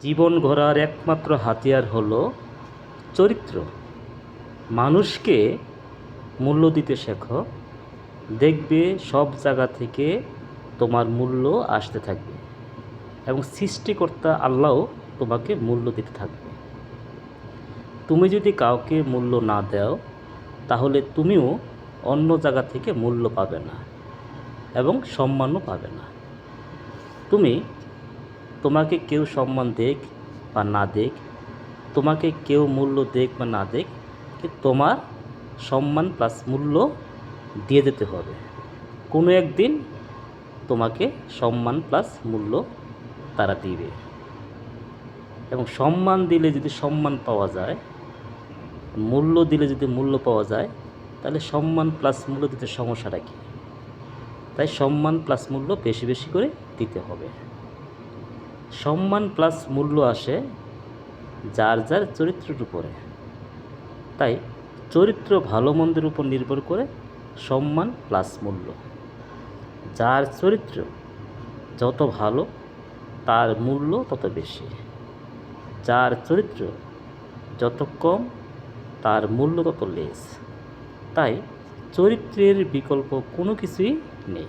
জীবন গড়ার একমাত্র হাতিয়ার হলো চরিত্র। মানুষকে মূল্য দিতে শেখো, দেখবে সব জায়গা থেকে তোমার মূল্য আসতে থাকবে এবং সৃষ্টিকর্তা আল্লাহও তোমাকে মূল্য দিতে থাকবে। তুমি যদি কাউকে মূল্য না দাও, তাহলে তুমিও অন্য জায়গা থেকে মূল্য পাবে না এবং সম্মানও পাবে না। তোমাকে কেউ সম্মান দেখ বা না দেখ, তোমাকে কেউ মূল্য দেখ বা না দেখ, তোমার সম্মান প্লাস মূল্য দিয়ে যেতে হবে। কোনো একদিন তোমাকে সম্মান প্লাস মূল্য তারা দিবে। এবং সম্মান দিলে যদি সম্মান পাওয়া যায়, মূল্য দিলে যদি মূল্য পাওয়া যায়, তাহলে সম্মান প্লাস মূল্য দিতে সমস্যাটা কী? তাই সম্মান প্লাস মূল্য বেশি বেশি করে দিতে হবে। সম্মান প্লাস মূল্য আসে যার যার চরিত্রের উপরে। তাই চরিত্র ভালো মন্দের উপর নির্ভর করে সম্মান প্লাস মূল্য। যার চরিত্র যত ভালো, তার মূল্য তত বেশি। যার চরিত্র যত কম, তার মূল্য তত লেস। তাই চরিত্রের বিকল্প কোনো কিছুই নেই।